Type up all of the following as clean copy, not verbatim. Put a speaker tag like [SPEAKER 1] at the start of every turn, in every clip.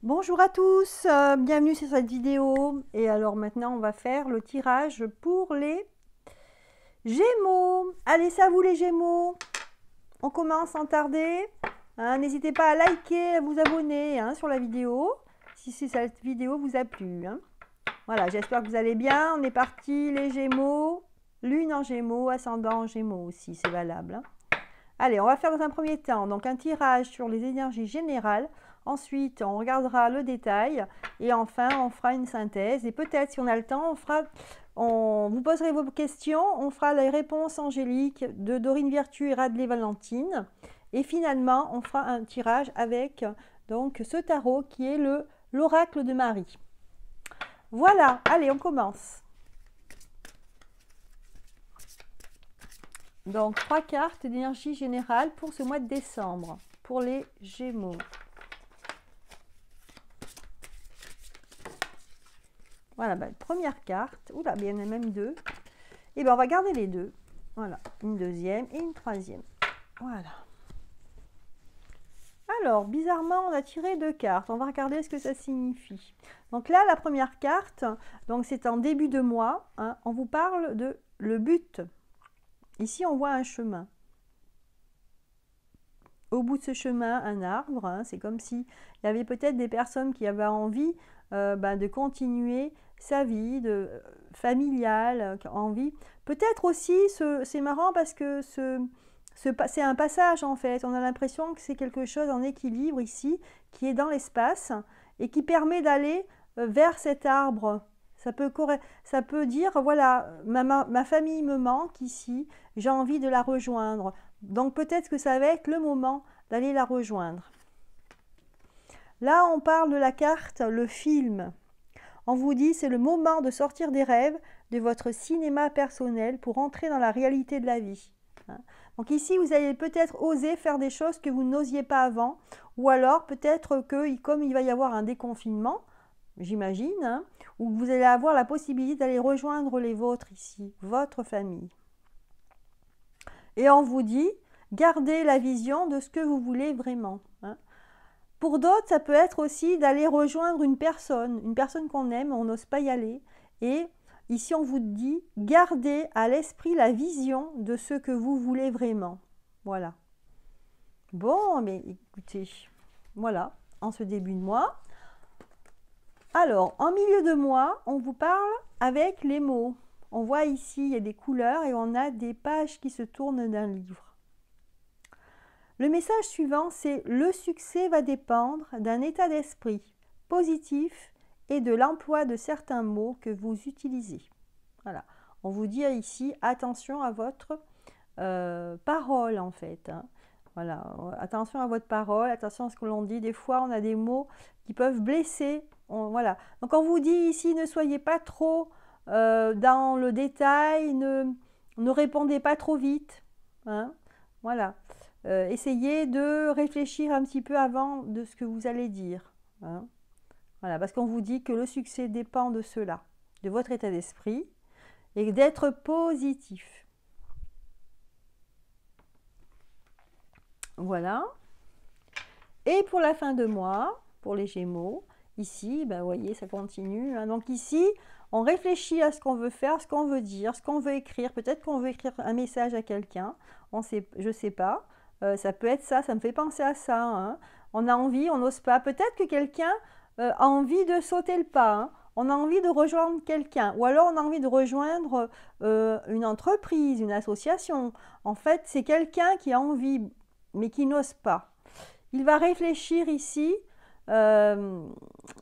[SPEAKER 1] Bonjour à tous, bienvenue sur cette vidéo. Et alors maintenant, on va faire le tirage pour les Gémeaux. Allez, c'est à vous les Gémeaux. On commence sans tarder. N'hésitez pas à liker, à vous abonner sur la vidéo, si cette vidéo vous a plu. Voilà, j'espère que vous allez bien. On est parti, les Gémeaux. Lune en Gémeaux, ascendant en Gémeaux aussi, c'est valable. Allez, on va faire dans un premier temps donc un tirage sur les énergies générales. Ensuite, on regardera le détail et enfin, on fera une synthèse. Et peut-être, si on a le temps, vous poserez vos questions. On fera les réponses angéliques de Dorine Virtue et Radley Valentine. Et finalement, on fera un tirage avec donc ce tarot qui est l'oracle de Marie. Voilà, allez, on commence. Donc, 3 cartes d'énergie générale pour ce mois de décembre, pour les Gémeaux. Voilà, première carte. Oula, il y en a même deux. Et bien, on va garder les deux. Voilà, une deuxième et une troisième. Voilà. Alors, bizarrement, on a tiré 2 cartes. On va regarder ce que ça signifie. Donc là, la première carte, donc c'est en début de mois. On vous parle de le but. Ici, on voit un chemin. Au bout de ce chemin, un arbre. C'est comme s'il y avait peut-être des personnes qui avaient envie de continuer sa vie familiale, envie. Peut-être aussi, c'est marrant parce que c'est un passage en fait. On a l'impression que c'est quelque chose en équilibre ici, qui est dans l'espace et qui permet d'aller vers cet arbre. Ça peut dire, voilà, ma famille me manque ici, j'ai envie de la rejoindre. Donc peut-être que ça va être le moment d'aller la rejoindre. Là, on parle de la carte, le film. On vous dit, c'est le moment de sortir des rêves, de votre cinéma personnel pour entrer dans la réalité de la vie. Donc ici, vous allez peut-être oser faire des choses que vous n'osiez pas avant, ou alors peut-être que, comme il va y avoir un déconfinement, j'imagine, où vous allez avoir la possibilité d'aller rejoindre les vôtres ici, votre famille. Et on vous dit, gardez la vision de ce que vous voulez vraiment. Pour d'autres, ça peut être aussi d'aller rejoindre une personne qu'on aime, on n'ose pas y aller. Et ici, on vous dit, gardez à l'esprit la vision de ce que vous voulez vraiment. Voilà. Bon, mais écoutez, voilà, en ce début de mois. Alors, en milieu de mois, on vous parle avec les mots. On voit ici, il y a des couleurs et on a des pages qui se tournent d'un livre. Le message suivant, c'est « Le succès va dépendre d'un état d'esprit positif et de l'emploi de certains mots que vous utilisez. » Voilà. On vous dit ici, attention à votre parole en fait. Voilà. Attention à votre parole, attention à ce que l'on dit. Des fois, on a des mots qui peuvent blesser. Voilà. Donc, on vous dit ici, ne soyez pas trop dans le détail, ne répondez pas trop vite. Voilà. Essayez de réfléchir un petit peu avant de ce que vous allez dire. Voilà, parce qu'on vous dit que le succès dépend de cela, de votre état d'esprit, et d'être positif. Voilà. Et pour la fin de mois, pour les Gémeaux, ici, vous voyez, ça continue. Donc ici, on réfléchit à ce qu'on veut faire, ce qu'on veut dire, ce qu'on veut écrire. Peut-être qu'on veut écrire un message à quelqu'un. Je ne sais pas. Ça peut être ça, ça me fait penser à ça. On a envie, on n'ose pas. Peut-être que quelqu'un a envie de sauter le pas. On a envie de rejoindre quelqu'un. Ou alors on a envie de rejoindre une entreprise, une association. En fait, c'est quelqu'un qui a envie, mais qui n'ose pas. Il va réfléchir ici,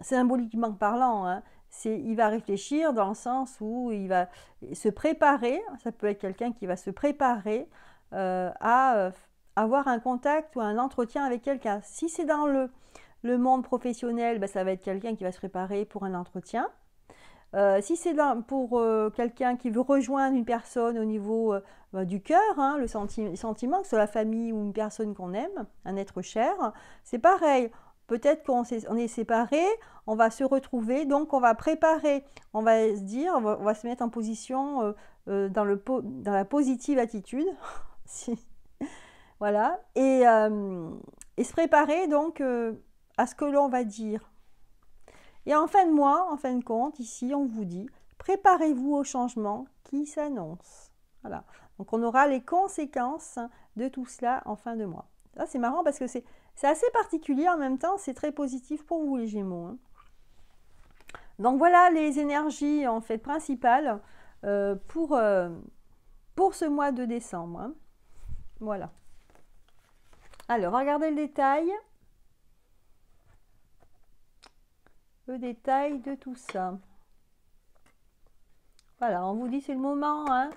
[SPEAKER 1] symboliquement parlant, il va réfléchir dans le sens où il va se préparer. Ça peut être quelqu'un qui va se préparer à avoir un contact ou un entretien avec quelqu'un. Si c'est dans le monde professionnel, ça va être quelqu'un qui va se préparer pour un entretien. Si c'est pour quelqu'un qui veut rejoindre une personne au niveau du cœur, le sentiment, que ce soit la famille ou une personne qu'on aime, un être cher, c'est pareil. Peut-être qu'on est séparés, on va se retrouver, donc on va préparer, on va se dire, on va se mettre en position dans la positive attitude. Voilà, et se préparer donc à ce que l'on va dire. Et en fin de mois, en fin de compte, ici, on vous dit, préparez-vous au changement qui s'annonce. Voilà. Donc, on aura les conséquences de tout cela en fin de mois. Là, c'est marrant parce que c'est assez particulier. En même temps, c'est très positif pour vous, les Gémeaux, hein. Donc, voilà les énergies, en fait, principales pour ce mois de décembre, hein. Voilà. Alors, regardez le détail. Le détail de tout ça. Voilà, on vous dit c'est le moment, hein,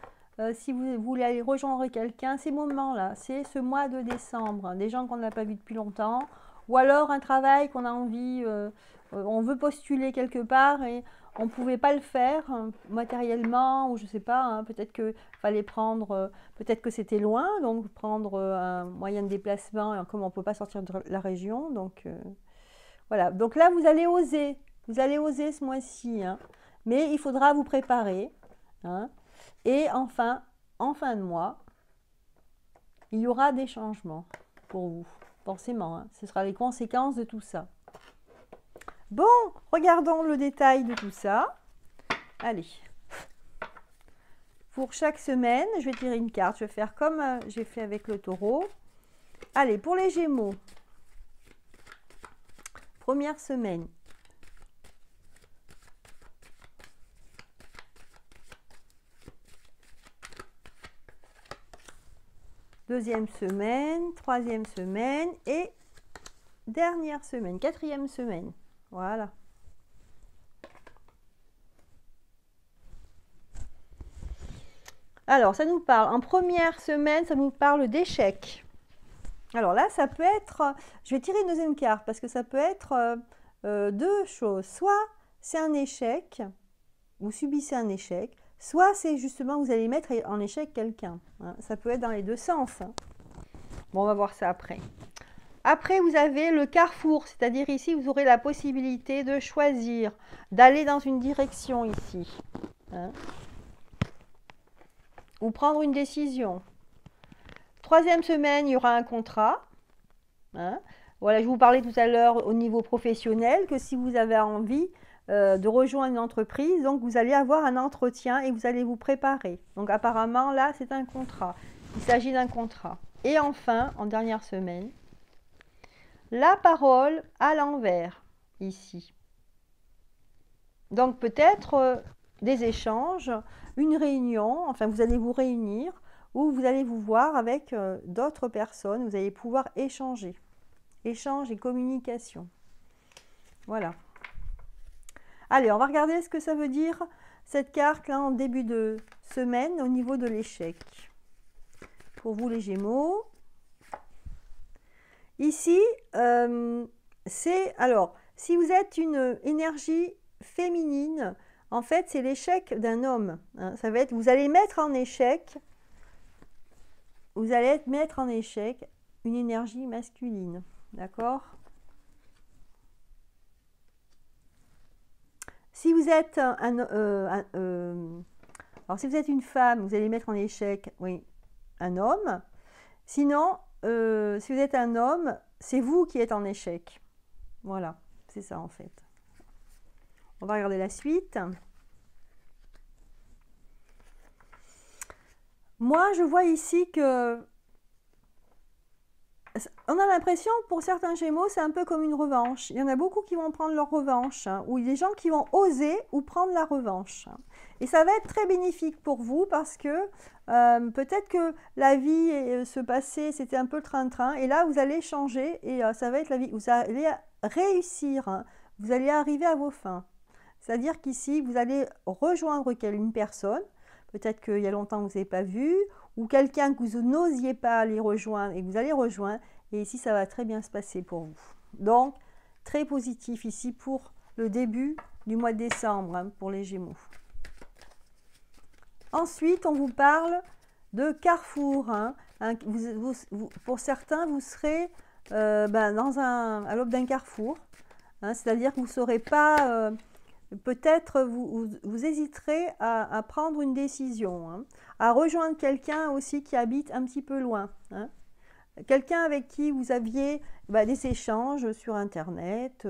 [SPEAKER 1] si vous voulez aller rejoindre quelqu'un, ces moments-là, c'est ce mois de décembre, hein, des gens qu'on n'a pas vus depuis longtemps, ou alors un travail qu'on a envie, on veut postuler quelque part et on ne pouvait pas le faire hein, matériellement, ou je ne sais pas, hein, peut-être qu'il fallait prendre, peut-être que c'était loin, donc prendre un moyen de déplacement, comme on ne peut pas sortir de la région, donc voilà. Donc là, vous allez oser ce mois-ci, hein. Mais il faudra vous préparer, hein. Et enfin, en fin de mois, il y aura des changements pour vous, forcément, hein. Ce sera les conséquences de tout ça. Bon, regardons le détail de tout ça. Allez. Pour chaque semaine, je vais tirer une carte. Je vais faire comme j'ai fait avec le taureau. Allez, pour les Gémeaux. Première semaine. Deuxième semaine, troisième semaine et dernière semaine, quatrième semaine. Voilà. Alors, ça nous parle, en première semaine, ça nous parle d'échec. Alors là, ça peut être, je vais tirer une deuxième carte parce que ça peut être deux choses. Soit c'est un échec, vous subissez un échec, soit c'est justement vous allez mettre en échec quelqu'un, hein. Ça peut être dans les deux sens, hein. Bon, on va voir ça après. Après, vous avez le carrefour, c'est-à-dire ici, vous aurez la possibilité de choisir, d'aller dans une direction ici, hein, ou prendre une décision. Troisième semaine, il y aura un contrat, hein. Voilà, je vous parlais tout à l'heure au niveau professionnel que si vous avez envie de rejoindre une entreprise, donc vous allez avoir un entretien et vous allez vous préparer. Donc apparemment, là, c'est un contrat. Il s'agit d'un contrat. Et enfin, en dernière semaine, la parole à l'envers, ici. Donc peut-être des échanges, une réunion, enfin vous allez vous réunir ou vous allez vous voir avec d'autres personnes, vous allez pouvoir échanger. Échange et communication. Voilà. Allez, on va regarder ce que ça veut dire, cette carte là en début de semaine au niveau de l'échec. Pour vous les Gémeaux. Ici, c'est, alors, si vous êtes une énergie féminine, en fait, c'est l'échec d'un homme, hein. Ça va être, vous allez mettre en échec, une énergie masculine, d'accord? Si vous êtes alors si vous êtes une femme, vous allez mettre en échec, oui, un homme. Sinon, si vous êtes un homme, c'est vous qui êtes en échec. Voilà, c'est ça en fait. On va regarder la suite. Moi, je vois ici que on a l'impression, pour certains Gémeaux, c'est un peu comme une revanche. Il y en a beaucoup qui vont prendre leur revanche, hein, ou des gens qui vont oser ou prendre la revanche. Et ça va être très bénéfique pour vous parce que peut-être que la vie se passait, c'était un peu le train-train, et là, vous allez changer et ça va être la vie. Vous allez réussir, hein, vous allez arriver à vos fins. C'est-à-dire qu'ici, vous allez rejoindre une personne, peut-être qu'il y a longtemps que vous n'avez pas vu, ou quelqu'un que vous n'osiez pas aller rejoindre et que vous allez rejoindre. Et ici, ça va très bien se passer pour vous. Donc, très positif ici pour le début du mois de décembre, hein, pour les Gémeaux. Ensuite, on vous parle de carrefour, hein. Pour certains, vous serez à l'aube d'un carrefour, hein, c'est-à-dire que vous ne saurez pas... peut-être vous hésiterez à prendre une décision, hein, à rejoindre quelqu'un aussi qui habite un petit peu loin, hein. Quelqu'un avec qui vous aviez des échanges sur Internet,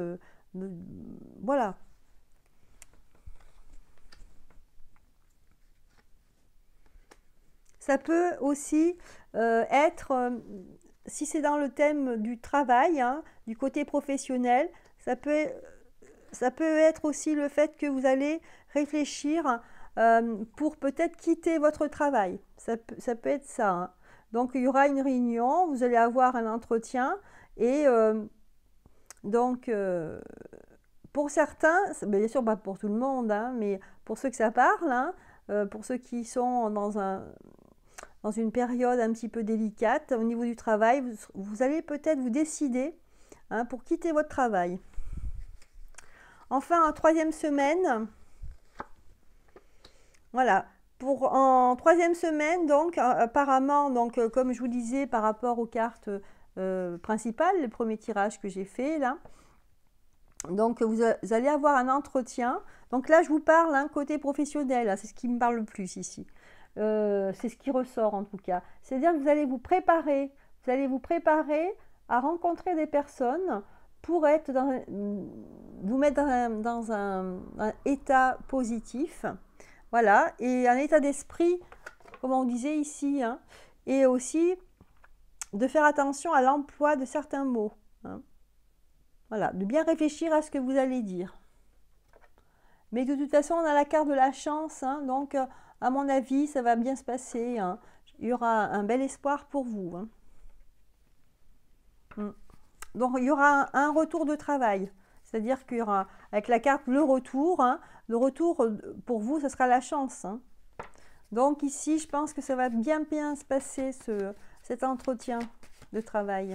[SPEAKER 1] voilà, ça peut aussi être, si c'est dans le thème du travail, hein, du côté professionnel, ça peut être aussi le fait que vous allez réfléchir pour peut-être quitter votre travail. Ça peut être ça, hein. Donc, il y aura une réunion, vous allez avoir un entretien et donc, pour certains, bien sûr pas pour tout le monde, hein, mais pour ceux que ça parle, hein, pour ceux qui sont dans une période un petit peu délicate au niveau du travail, vous allez peut-être vous décider, hein, pour quitter votre travail. Enfin, en troisième semaine, voilà. En troisième semaine, donc, apparemment, donc, comme je vous disais par rapport aux cartes principales, le premier tirage que j'ai fait là, donc vous allez avoir un entretien. Donc là, je vous parle hein, côté professionnel, hein, c'est ce qui me parle le plus ici. C'est ce qui ressort en tout cas. C'est-à-dire que vous allez vous préparer à rencontrer des personnes pour être vous mettre dans un état positif. Voilà, et un état d'esprit, comme on disait ici, hein, et aussi de faire attention à l'emploi de certains mots. Hein. Voilà, de bien réfléchir à ce que vous allez dire. Mais de toute façon, on a la carte de la chance, hein, donc à mon avis, ça va bien se passer. Hein. Il y aura un bel espoir pour vous. Hein. Donc, il y aura un retour de travail. C'est-à-dire qu'il y aura, avec la carte le retour, hein, le retour pour vous, ce sera la chance. Hein. Donc ici, je pense que ça va bien se passer, cet entretien de travail.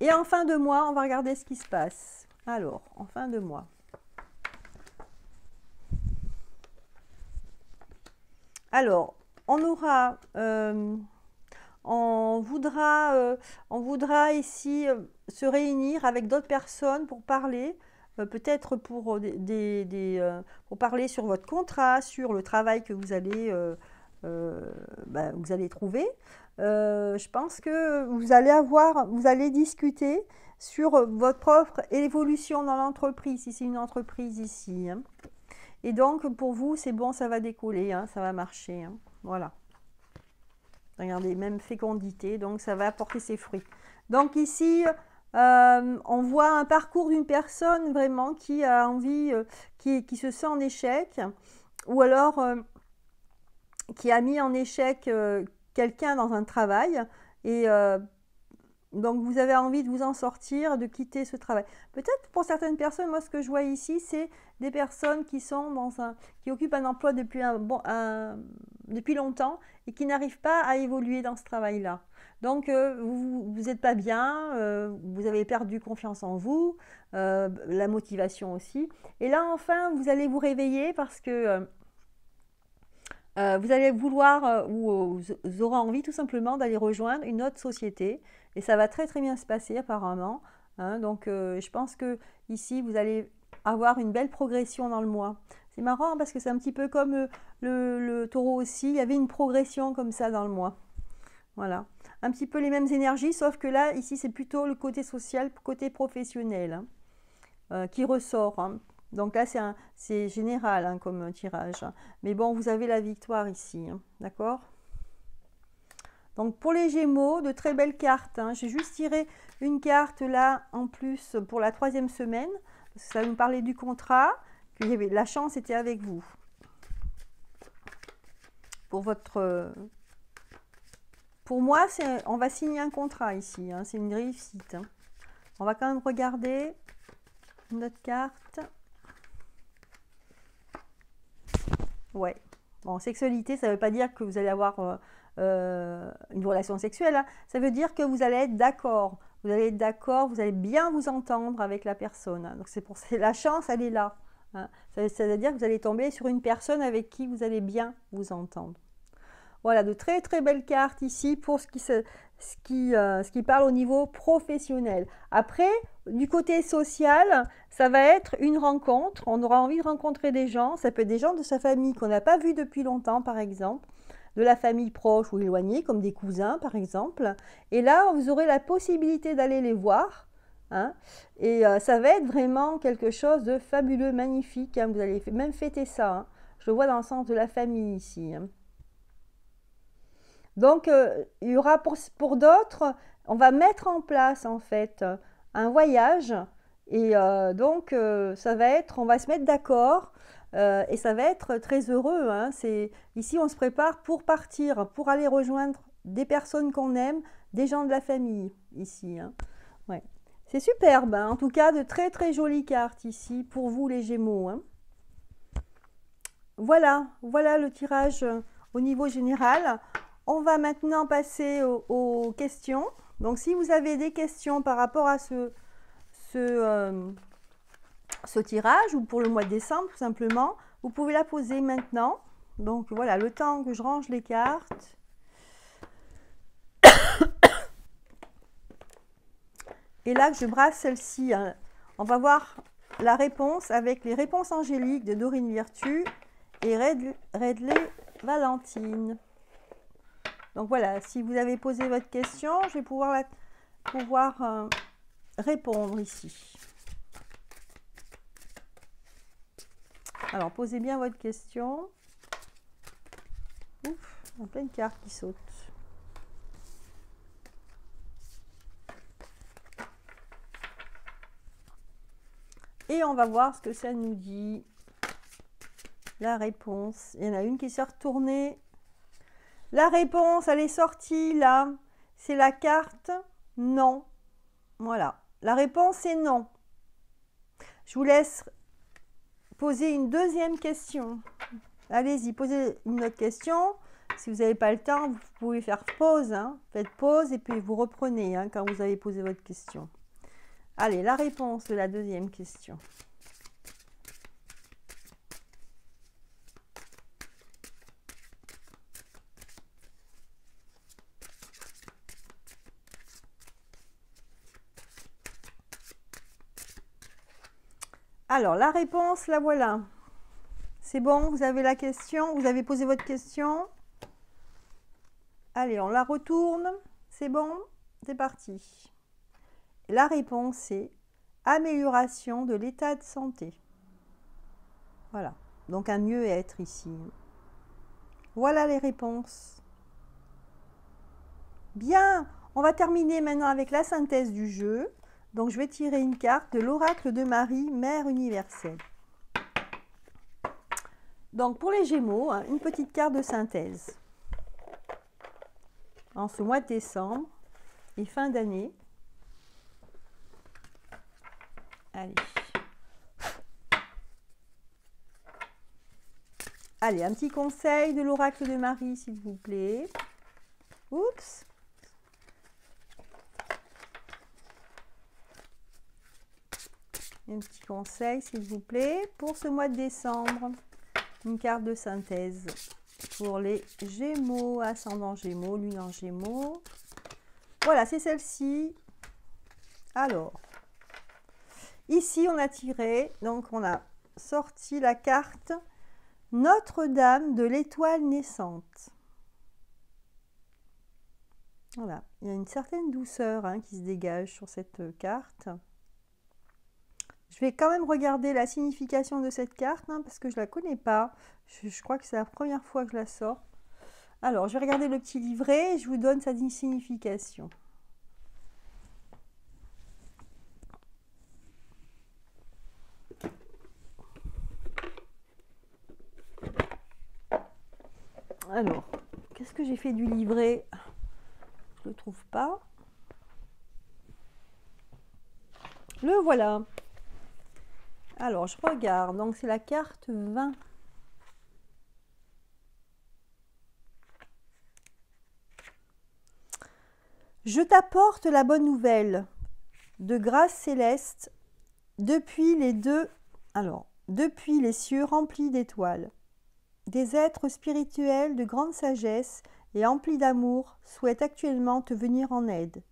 [SPEAKER 1] Et en fin de mois, on va regarder ce qui se passe. Alors, en fin de mois. Alors, on aura... on voudra ici se réunir avec d'autres personnes pour parler, peut-être pour, pour parler sur votre contrat, sur le travail que vous allez trouver. Je pense que vous allez discuter sur votre propre évolution dans l'entreprise, si c'est une entreprise ici. Hein. Et donc, pour vous, c'est bon, ça va décoller, hein, ça va marcher. Hein. Voilà. Regardez, même fécondité, donc ça va apporter ses fruits. Donc ici, on voit un parcours d'une personne vraiment qui a envie, qui se sent en échec, ou alors qui a mis en échec quelqu'un dans un travail, et donc vous avez envie de vous en sortir, de quitter ce travail. Peut-être pour certaines personnes, moi ce que je vois ici, c'est des personnes qui sont qui occupent un emploi depuis depuis longtemps et qui n'arrivent pas à évoluer dans ce travail-là. Donc vous n'êtes pas bien, vous avez perdu confiance en vous, la motivation aussi. Et là enfin, vous allez vous réveiller parce que vous allez vouloir ou vous aurez envie tout simplement d'aller rejoindre une autre société et ça va très très bien se passer apparemment. Hein, donc je pense que ici vous allez avoir une belle progression dans le mois. C'est marrant parce que c'est un petit peu comme le taureau aussi, il y avait une progression comme ça dans le mois. Voilà, un petit peu les mêmes énergies, sauf que là ici c'est plutôt le côté social, côté professionnel hein, qui ressort. Hein. Donc là, c'est général hein, comme tirage. Mais bon, vous avez la victoire ici. Hein, d'accord? Donc pour les Gémeaux, de très belles cartes. Hein. J'ai juste tiré une carte là en plus pour la troisième semaine. Parce que ça nous parlait du contrat. Que la chance était avec vous. Pour moi, on va signer un contrat ici. Hein, c'est une réussite. Hein. On va quand même regarder notre carte. Ouais. Bon, sexualité, ça ne veut pas dire que vous allez avoir une relation sexuelle. Hein. Ça veut dire que vous allez être d'accord. Vous allez être d'accord, vous allez bien vous entendre avec la personne. Hein. Donc la chance, elle est là. Hein. Ça veut dire que vous allez tomber sur une personne avec qui vous allez bien vous entendre. Voilà, de très très belles cartes ici pour ce qui parle au niveau professionnel. Après, du côté social, ça va être une rencontre. On aura envie de rencontrer des gens. Ça peut être des gens de sa famille qu'on n'a pas vu depuis longtemps, par exemple. De la famille proche ou éloignée, comme des cousins, par exemple. Et là, vous aurez la possibilité d'aller les voir. Hein, et ça va être vraiment quelque chose de fabuleux, magnifique. Hein, vous allez même fêter ça. Hein. je le vois dans le sens de la famille ici. Hein. Donc, il y aura pour d'autres, on va mettre en place en fait un voyage et donc ça va être, on va se mettre d'accord et ça va être très heureux. Hein. Ici, on se prépare pour partir, pour aller rejoindre des personnes qu'on aime, des gens de la famille ici. Hein. Ouais. C'est superbe, hein. En tout cas, de très très jolies cartes ici pour vous les Gémeaux. Hein. Voilà, voilà le tirage au niveau général. On va maintenant passer aux questions. Donc, si vous avez des questions par rapport à ce tirage ou pour le mois de décembre, tout simplement, vous pouvez la poser maintenant. Donc, voilà, le temps que je range les cartes. Et là, que je brasse celle-ci, hein, on va voir la réponse avec les réponses angéliques de Dorine Virtue et Redley Valentine. Donc voilà, si vous avez posé votre question, je vais pouvoir répondre ici. Alors, posez bien votre question. Ouf, il y a plein de cartes qui sautent. Et on va voir ce que ça nous dit. La réponse. Il y en a une qui s'est retournée. La réponse, elle est sortie là. C'est la carte non. Voilà. La réponse est non. Je vous laisse poser une deuxième question. Allez-y, posez une autre question. Si vous n'avez pas le temps, vous pouvez faire pause. Hein. Faites pause et puis vous reprenez hein, quand vous avez posé votre question. Allez, la réponse de la deuxième question. Alors, la réponse, la voilà. C'est bon, vous avez la question, vous avez posé votre question. Allez, on la retourne. C'est bon, c'est parti. La réponse est amélioration de l'état de santé. Voilà, donc un mieux-être ici. Voilà les réponses. Bien, on va terminer maintenant avec la synthèse du jeu. Donc, je vais tirer une carte de l'oracle de Marie, Mère universelle. Donc, pour les Gémeaux, hein, une petite carte de synthèse. En ce mois de décembre et fin d'année. Allez. Allez, un petit conseil de l'oracle de Marie, s'il vous plaît. Oups. Un petit conseil, s'il vous plaît, pour ce mois de décembre. Une carte de synthèse pour les Gémeaux, ascendant Gémeaux, lune en Gémeaux. Voilà, c'est celle-ci. Alors, ici, on a tiré, donc on a sorti la carte Notre-Dame de l'étoile naissante. Voilà, il y a une certaine douceur hein, qui se dégage sur cette carte. Je vais quand même regarder la signification de cette carte, hein, parce que je ne la connais pas. Je crois que c'est la première fois que je la sors. Alors, je vais regarder le petit livret et je vous donne sa signification. Alors, qu'est-ce que j'ai fait du livret? Je ne le trouve pas. Le voilà. Alors, je regarde. Donc, c'est la carte 20. Je t'apporte la bonne nouvelle de grâce céleste depuis les cieux remplis d'étoiles. Des êtres spirituels de grande sagesse et emplis d'amour souhaitent actuellement te venir en aide.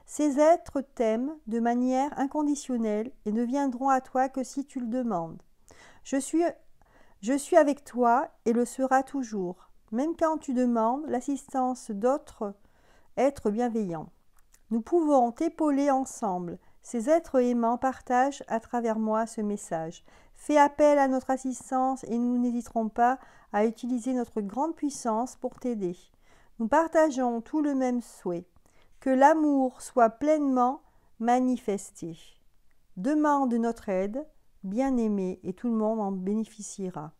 [SPEAKER 1] Ces êtres t'aiment de manière inconditionnelle et ne viendront à toi que si tu le demandes. Je suis avec toi et le sera toujours, même quand tu demandes l'assistance d'autres êtres bienveillants. Nous pouvons t'épauler ensemble. Ces êtres aimants partagent à travers moi ce message. fait appel à notre assistance et nous n'hésiterons pas à utiliser notre grande puissance pour t'aider. Nous partageons tout le même souhait, que l'amour soit pleinement manifesté. Demande notre aide, bien-aimé, et tout le monde en bénéficiera.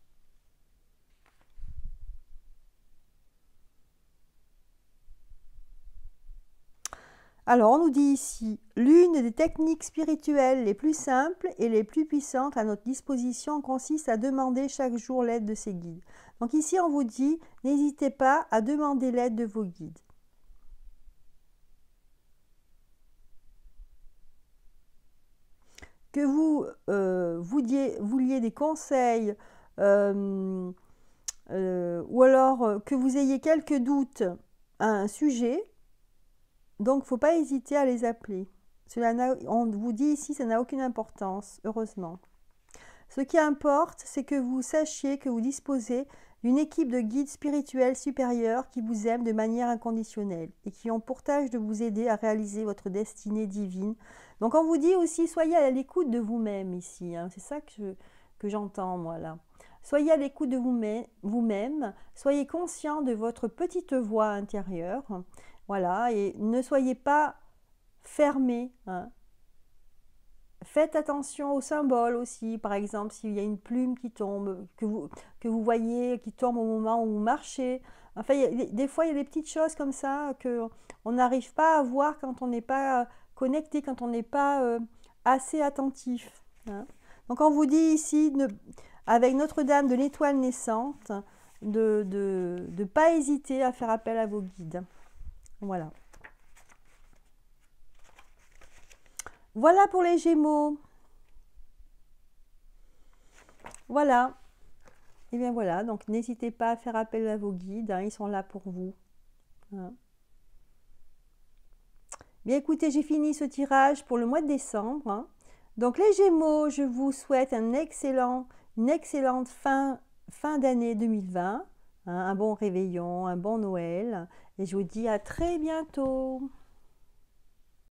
[SPEAKER 1] Alors, on nous dit ici, l'une des techniques spirituelles les plus simples et les plus puissantes à notre disposition consiste à demander chaque jour l'aide de ses guides. Donc ici, on vous dit, n'hésitez pas à demander l'aide de vos guides. Que vous vouliez des conseils ou alors que vous ayez quelques doutes à un sujet, donc il ne faut pas hésiter à les appeler. On vous dit ici, ça n'a aucune importance, heureusement. Ce qui importe, c'est que vous sachiez que vous disposez d'une équipe de guides spirituels supérieurs qui vous aiment de manière inconditionnelle et qui ont pour tâche de vous aider à réaliser votre destinée divine. Donc on vous dit aussi, soyez à l'écoute de vous-même ici, hein. C'est ça que j'entends moi là. Soyez à l'écoute de vous-même, soyez conscient de votre petite voix intérieure, voilà, et ne soyez pas fermé, hein. Faites attention aux symboles aussi, par exemple s'il y a une plume qui tombe, que vous voyez qui tombe au moment où vous marchez. Enfin, des fois il y a des petites choses comme ça qu'on n'arrive pas à voir quand on n'est pas connecté, quand on n'est pas assez attentif, hein. Donc on vous dit ici, avec Notre-Dame de l'Étoile naissante, de ne pas hésiter à faire appel à vos guides. Voilà. Voilà pour les Gémeaux. Voilà. Et bien voilà, donc n'hésitez pas à faire appel à vos guides, hein, ils sont là pour vous, hein. Bien écoutez, j'ai fini ce tirage pour le mois de décembre, hein. Donc les Gémeaux, je vous souhaite une excellente fin d'année 2020, hein, un bon réveillon, un bon Noël, et je vous dis à très bientôt.